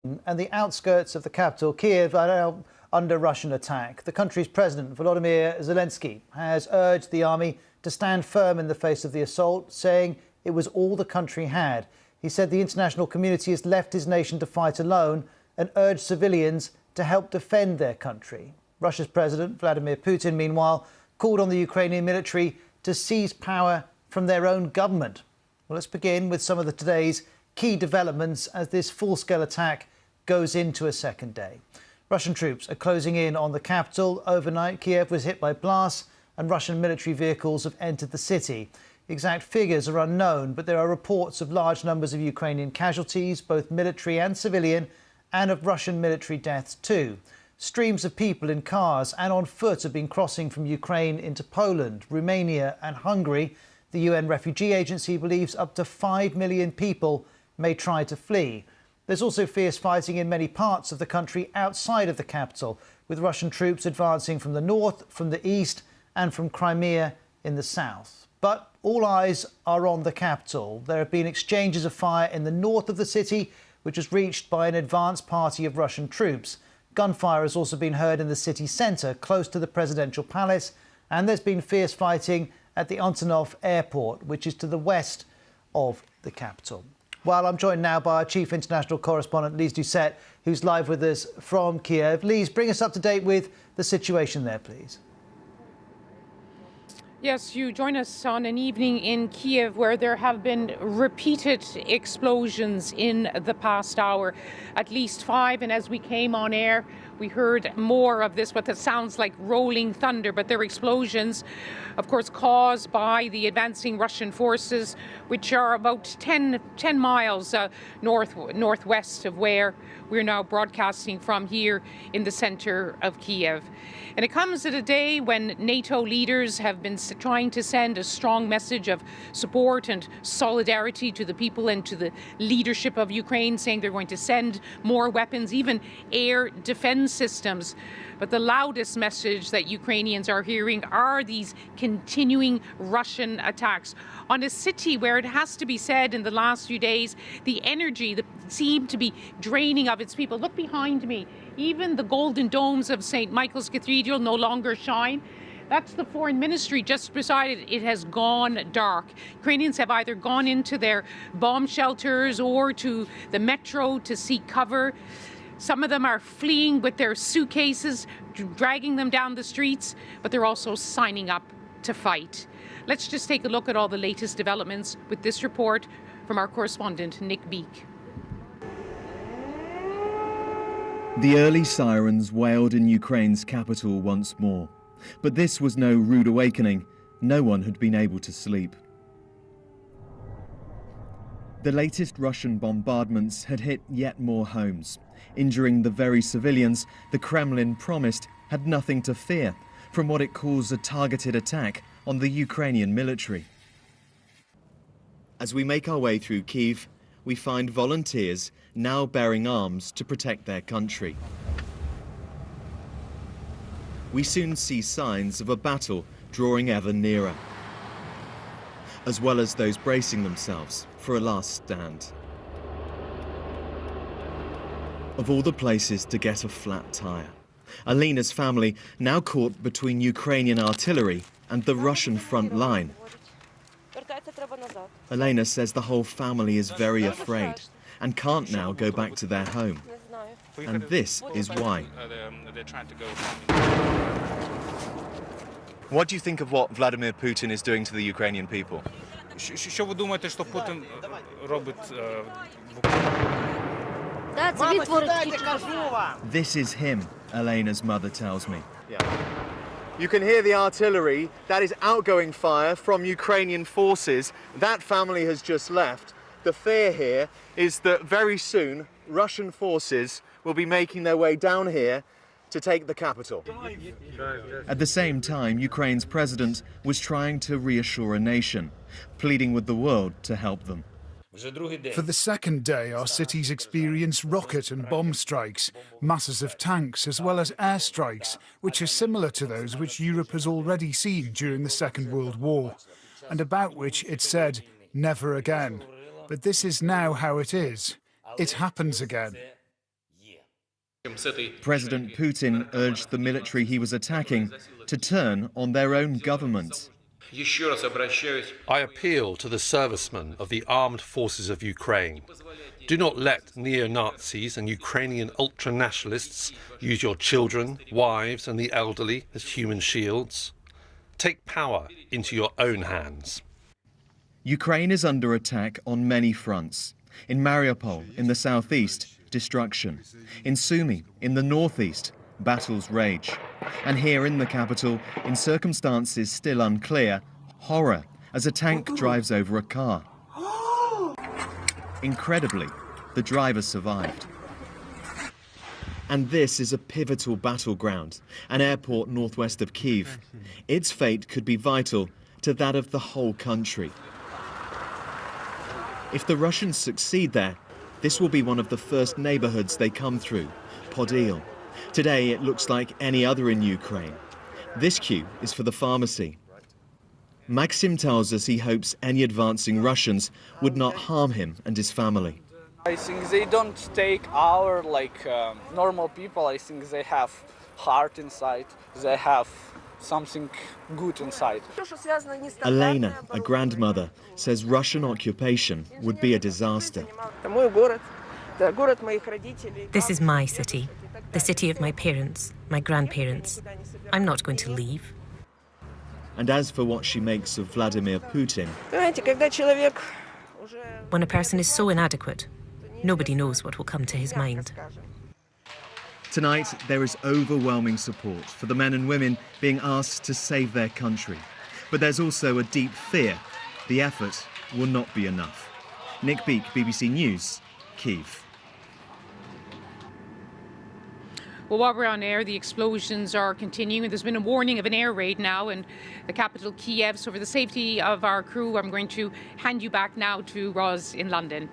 And the outskirts of the capital, Kyiv, are now under Russian attack. The country's president, Volodymyr Zelensky, has urged the army to stand firm in the face of the assault, saying it was all the country had. He said the international community has left his nation to fight alone and urged civilians to help defend their country. Russia's president, Vladimir Putin, meanwhile, called on the Ukrainian military to seize power from their own government. Well, let's begin with some of today's key developments as this full-scale attack goes into a second day. Russian troops are closing in on the capital. Overnight, Kyiv was hit by blasts and Russian military vehicles have entered the city. Exact figures are unknown, but there are reports of large numbers of Ukrainian casualties, both military and civilian, and of Russian military deaths too. Streams of people in cars and on foot have been crossing from Ukraine into Poland, Romania and Hungary. The UN Refugee Agency believes up to 5 million people may try to flee. There's also fierce fighting in many parts of the country outside of the capital, with Russian troops advancing from the north, from the east and from Crimea in the south. But all eyes are on the capital. There have been exchanges of fire in the north of the city, which was reached by an advance party of Russian troops. Gunfire has also been heard in the city centre, close to the presidential palace, and there's been fierce fighting at the Antonov airport, which is to the west of the capital. Well, I'm joined now by our chief international correspondent, Lise Doucette, who's live with us from Kyiv. Lise, bring us up to date with the situation there, please. Yes, you join us on an evening in Kyiv where there have been repeated explosions in the past hour, at least 5. And as we came on air, we heard more of this, what that sounds like rolling thunder. But they're explosions, of course, caused by the advancing Russian forces, which are about 10 miles northwest of where we're now broadcasting from here in the center of Kyiv. And it comes at a day when NATO leaders have been trying to send a strong message of support and solidarity to the people and to the leadership of Ukraine, saying they're going to send more weapons, even air defense systems. But the loudest message that Ukrainians are hearing are these continuing Russian attacks on a city where, it has to be said, in the last few days, the energy that seemed to be draining of its people. Look behind me. Even the golden domes of St. Michael's Cathedral no longer shine. That's the foreign ministry just beside it. It has gone dark. Ukrainians have either gone into their bomb shelters or to the metro to seek cover. Some of them are fleeing with their suitcases, dragging them down the streets, but they're also signing up to fight. Let's just take a look at all the latest developments with this report from our correspondent, Nick Beek. The early sirens wailed in Ukraine's capital once more. But this was no rude awakening. No one had been able to sleep. The latest Russian bombardments had hit yet more homes, injuring the very civilians the Kremlin promised had nothing to fear from what it calls a targeted attack on the Ukrainian military. As we make our way through Kyiv, we find volunteers now bearing arms to protect their country. We soon see signs of a battle drawing ever nearer, as well as those bracing themselves for a last stand. Of all the places to get a flat tire, Alina's family now caught between Ukrainian artillery and the Russian front line. Elena says the whole family is very afraid and can't now go back to their home. And this is why. What do you think of what Vladimir Putin is doing to the Ukrainian people? This is him, Elena's mother tells me. You can hear the artillery. That is outgoing fire from Ukrainian forces. That family has just left. The fear here is that very soon Russian forces will be making their way down here to take the capital. At the same time, Ukraine's president was trying to reassure a nation, pleading with the world to help them. For the second day, our cities experience rocket and bomb strikes, masses of tanks, as well as airstrikes, which are similar to those which Europe has already seen during the Second World War, and about which it said, never again. But this is now how it is. It happens again. President Putin urged the military he was attacking to turn on their own government. I appeal to the servicemen of the armed forces of Ukraine. Do not let neo-Nazis and Ukrainian ultra-nationalists use your children, wives and the elderly as human shields. Take power into your own hands. Ukraine is under attack on many fronts. In Mariupol, in the southeast, destruction. In Sumy, in the northeast, battles rage. And here in the capital, in circumstances still unclear, horror as a tank drives over a car. Incredibly, the driver survived. And this is a pivotal battleground, an airport northwest of Kyiv. Its fate could be vital to that of the whole country. If the Russians succeed there, this will be one of the first neighborhoods they come through, Podil. Today it looks like any other in Ukraine. This queue is for the pharmacy. Maxim tells us he hopes any advancing Russians would not harm him and his family. I think they don't take our normal people. I think they have heart inside. They have something good inside. Elena, a grandmother, says Russian occupation would be a disaster. This is my city, the city of my parents, my grandparents. I'm not going to leave. And as for what she makes of Vladimir Putin, when a person is so inadequate, nobody knows what will come to his mind. tonight there is overwhelming support for the men and women being asked to save their country. But there's also a deep fear the effort will not be enough. Nick Beak, BBC News, Kyiv. Well, while we're on air, the explosions are continuing. There's been a warning of an air raid now in the capital, Kyiv. So for the safety of our crew, I'm going to hand you back now to Roz in London.